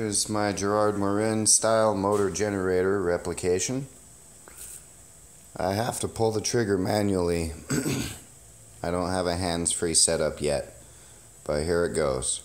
Here's my Gerard Morin style motor generator replication. I have to pull the trigger manually. I don't have a hands-free setup yet, but here it goes.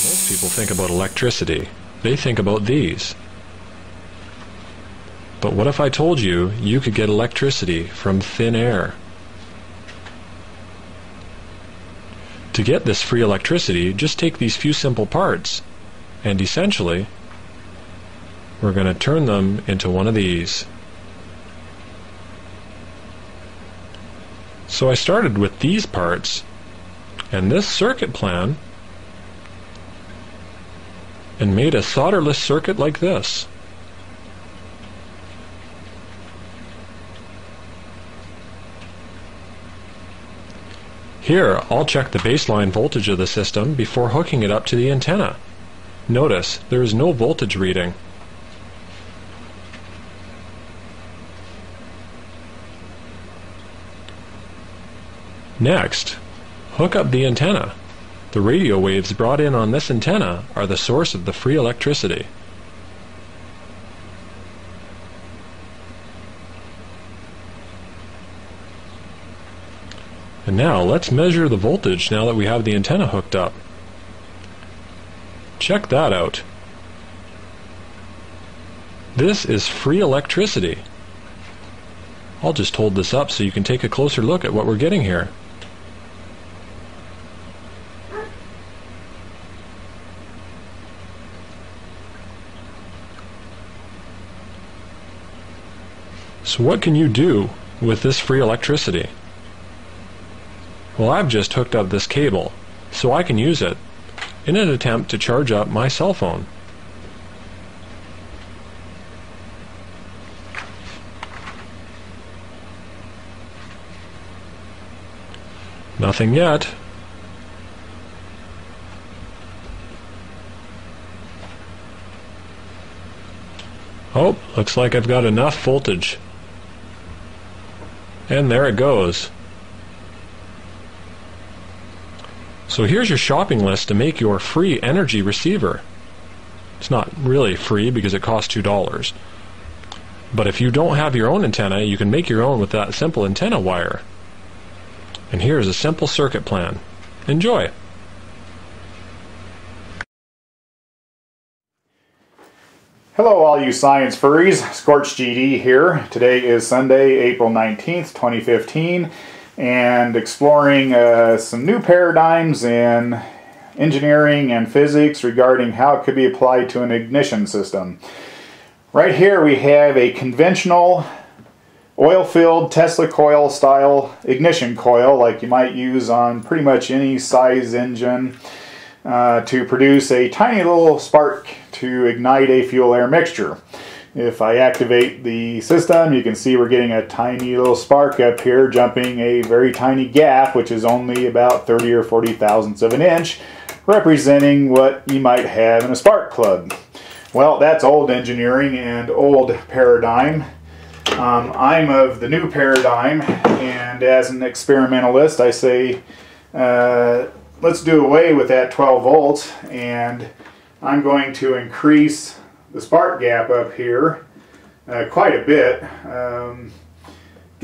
Most people think about electricity. They think about these. But what if I told you you could get electricity from thin air? To get this free electricity, just take these few simple parts, and essentially, we're going to turn them into one of these. So I started with these parts, and this circuit plan, and made a solderless circuit like this. Here, I'll check the baseline voltage of the system before hooking it up to the antenna. Notice, there is no voltage reading. Next, hook up the antenna. The radio waves brought in on this antenna are the source of the free electricity. And now let's measure the voltage now that we have the antenna hooked up. Check that out. This is free electricity. I'll just hold this up so you can take a closer look at what we're getting here. So what can you do with this free electricity? Well, I've just hooked up this cable, so I can use it in an attempt to charge up my cell phone. Nothing yet. Oh, looks like I've got enough voltage. And there it goes. So here's your shopping list to make your free energy receiver. It's not really free because it costs $2. But if you don't have your own antenna, you can make your own with that simple antenna wire. And here's a simple circuit plan. Enjoy! Hello all you science furries, Scorch GD here. Today is Sunday, April 19th, 2015, and exploring some new paradigms in engineering and physics regarding how it could be applied to an ignition system. Right here we have a conventional oil-filled Tesla coil style ignition coil like you might use on pretty much any size engine to produce a tiny little spark to ignite a fuel-air mixture. If I activate the system, you can see we're getting a tiny little spark up here, jumping a very tiny gap, which is only about 30 or 40 thousandths of an inch, representing what you might have in a spark plug. Well, that's old engineering and old paradigm. I'm of the new paradigm, and as an experimentalist, I say let's do away with that 12 volts, and I'm going to increase the spark gap up here quite a bit.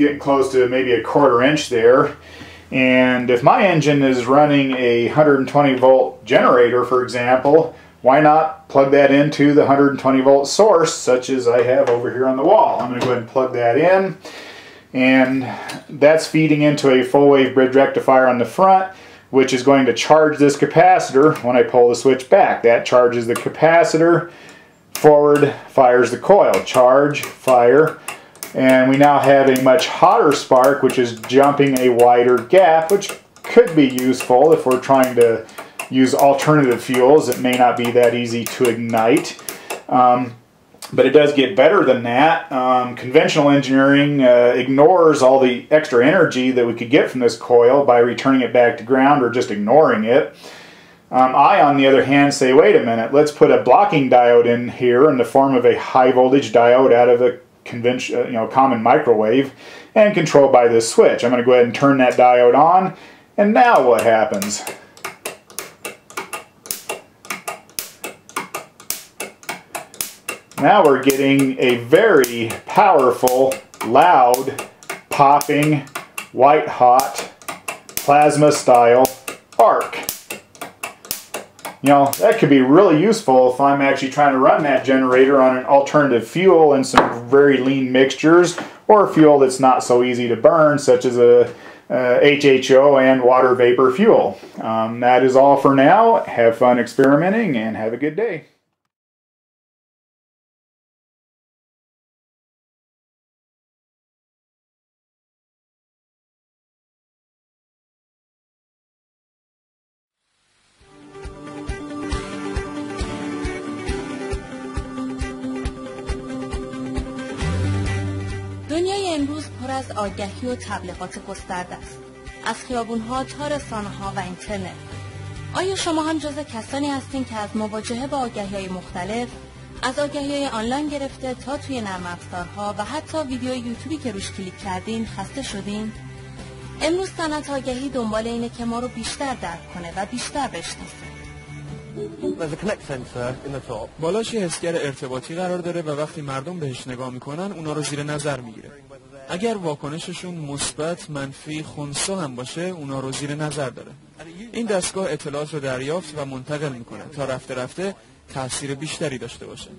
getting close to maybe a 1/4 inch there. And if my engine is running a 120 volt generator, for example, why not plug that into the 120 volt source, such as I have over here on the wall? I'm going to go ahead and plug that in, and that's feeding into a full wave bridge rectifier on the front, which is going to charge this capacitor when I pull the switch back. That charges the capacitor, forward fires the coil, charge, fire, and we now have a much hotter spark, which is jumping a wider gap, which could be useful if we're trying to use alternative fuels. It may not be that easy to ignite, but it does get better than that. Conventional engineering ignores all the extra energy that we could get from this coil by returning it back to ground or just ignoring it. I, on the other hand, say, wait a minute, let's put a blocking diode in here in the form of a high voltage diode out of a conventional, common microwave, and controlled by this switch. I'm going to go ahead and turn that diode on, and now what happens? Now we're getting a very powerful, loud, popping, white hot, plasma style arc. That could be really useful if I'm actually trying to run that generator on an alternative fuel and some very lean mixtures, or fuel that's not so easy to burn, such as a HHO and water vapor fuel. That is all for now. Have fun experimenting and have a good day. دنیای امروز پر از آگهی و تبلیغات گسترده است، از خیابون‌ها تا رسانه‌ها و اینترنت. آیا شما هم جز کسانی هستین که از مواجهه با آگهی‌های مختلف، از آگهی‌های آنلاین گرفته تا توی نرم افزارها و حتی ویدیوی یوتیوبی که روش کلیک کردین خسته شدین؟ امروز صنعت آگهی دنبال اینه که ما رو بیشتر درک کنه و بیشتر بشناسه. بالاش یه حسگر ارتباطی قرار داره و وقتی مردم بهش نگاه میکنن اونا رو زیر نظر میگیره. اگر واکنششون مثبت، منفی، خنثی هم باشه اونا رو زیر نظر داره. این دستگاه اطلاعات رو دریافت و منتقل میکنه تا رفته رفته تاثیر بیشتری داشته باشه.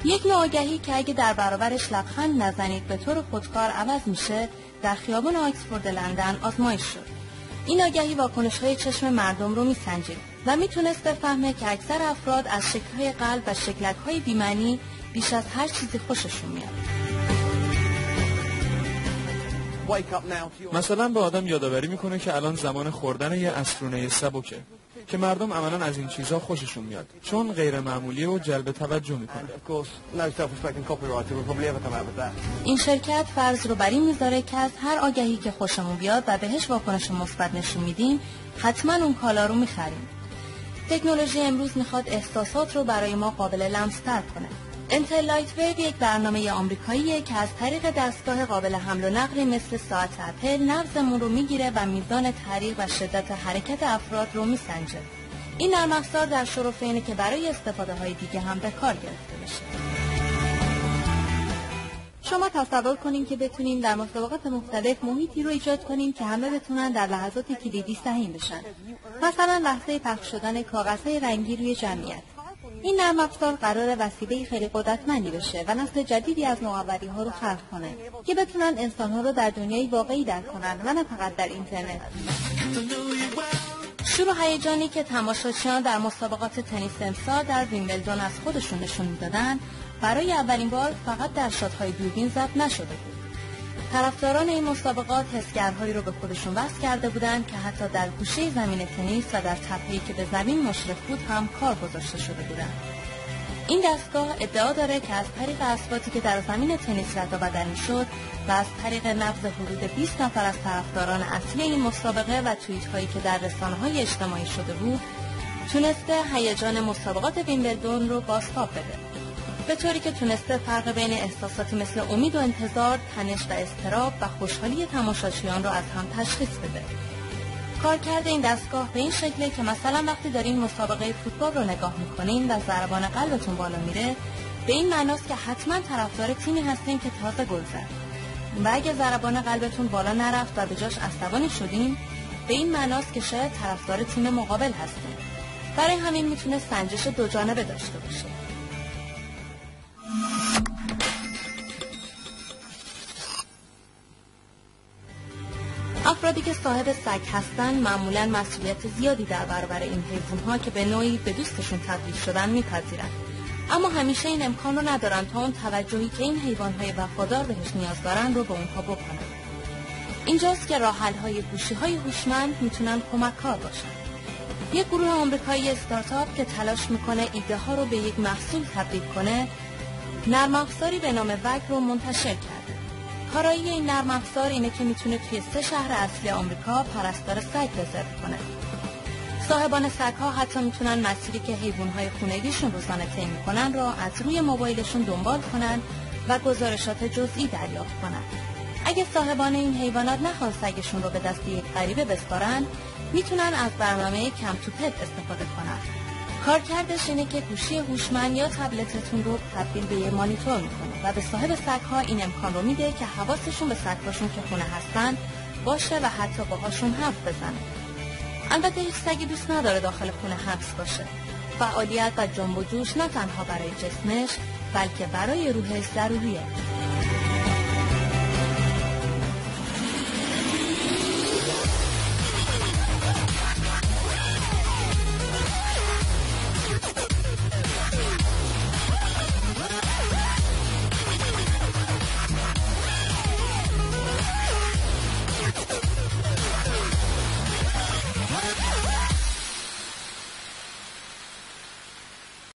یک نوع آگهی که اگه در برابرش لبخند نزنید به طور خودکار عوض میشه، در خیابان آکسفورد لندن آزمایش شد. این آگهی واکنش‌های چشم مردم رو میسنجید و میتونست بفهمه که اکثر افراد از شکل‌های قلب و شکلک‌های بی‌معنی بیش از هر چیزی خوششون میاد. مثلا به آدم یادآوری میکنه که الان زمان خوردن یه عصرونه سبکه که مردم عملاً از این چیزها خوششون میاد چون غیر معمولیه و جلب توجه میکنه. این شرکت فرض رو بر این میذاره که از هر آگهی که خوشمون بیاد و بهش واکنش مثبت نشون میدیم حتما اون کالا رو میخریم. تکنولوژی امروز میخواد احساسات رو برای ما قابل لمس‌تر کنه. انتل لایت ویو یک برنامه آمریکاییه که از طریق دستگاه قابل حمل و نقلی مثل ساعت اپل نبضمون رو میگیره و میزان تحریک و شدت حرکت افراد رو میسنجه. این نرم افزار در شرف اینه که برای استفاده های دیگه هم به کار گرفته بشه. شما تصور کنین که بتونیم در مسابقات مختلف محیطی رو ایجاد کنیم که همه بتونن در لحظات کلیدی سهیم بشن. مثلا لحظه پخش شدن کاغذهای رنگی روی جمعیت. این نرم افزار قرار وسیله خیلی قدرتمندی بشه و نسل جدیدی از نوآوری‌ها رو خلق کنه که بتونن انسان‌ها رو در دنیای واقعی درک کنن و نه فقط در اینترنت. شور و هیجانی که تماشاچیان در مسابقات تنیس امسال در ویمبلدون از خودشون نشون میدادن برای اولین بار فقط در شات‌های دوربین ضبط نشده بود. طرفداران این مسابقات حسگرهایی رو به خودشون وصل کرده بودند که حتی در گوشه زمین تنیس و در تپه‌ای که به زمین مشرف بود هم کار گذاشته شده بودند. این دستگاه ادعا داره که از طریق اصواتی که در زمین تنیس رد و بدل می‌شد و از طریق نبض حدود 20 نفر از طرفداران اصلی این مسابقه و توییت‌هایی که در رسانه‌های اجتماعی شده بود، تونسته هیجان مسابقات ویمبلدون رو بازتاب بده. به طوری که تونسته فرق بین احساساتی مثل امید و انتظار، تنش و اضطراب و خوشحالی تماشاچیان رو از هم تشخیص بده. کارکرد این دستگاه به این شکله که مثلا وقتی دارین مسابقه فوتبال رو نگاه میکنین و ضربان قلبتون بالا میره، به این معناست که حتما طرفدار تیمی هستین که تازه گل زد. و اگه ضربان قلبتون بالا نرفت و به جاش عصبانی شدین، به این معناست که شاید طرفدار تیم مقابل هستین. برای همین میتونه سنجش دو جانبه داشته باشه. افرادی که صاحب سگ هستن معمولاً مسئولیت زیادی در برابر این حیوان‌ها که به نوعی به دوستشون تبدیل شدن میپذیرن، اما همیشه این امکان رو ندارن تا اون توجهی که این حیوان‌های وفادار بهش نیاز دارن رو به اونها بکنن. اینجاست که راه‌حل‌های گوشی‌های هوشمند میتونن کمک‌کار باشن. یک گروه آمریکایی استارتاپ که تلاش میکنه ایده ها رو به یک محصول تبدیل کنه، نرم افزاری به نام وگ رو منتشر کرده. کارایی این نرم افزار اینه که میتونه توی 3 شهر اصلی آمریکا پرستار سگ رزرو کنه. صاحبان سگ‌ها حتی میتونن مسیری که حیوان‌های خونگیشون روزانه طی میکنن رو از روی موبایلشون دنبال کنن و گزارشات جزئی دریافت کنن. اگه صاحبان این حیوانات نخوان سگشون رو به دست یک غریبه بسپارن، میتونن از برنامه کم تو پت استفاده کنن. کارکردش اینه که گوشی هوشمند یا تبلتتون رو تبدیل به یه مانیتور میکنه و به صاحب سگ‌ها این امکان رو میده که حواسشون به سگ‌هاشون که خونه هستن باشه و حتی باهاشون حرف بزنه. البته هیچ سگی دوست نداره داخل خونه حبس باشه. فعالیت و جنب و جوش نه تنها برای جسمش بلکه برای روحش ضروریه.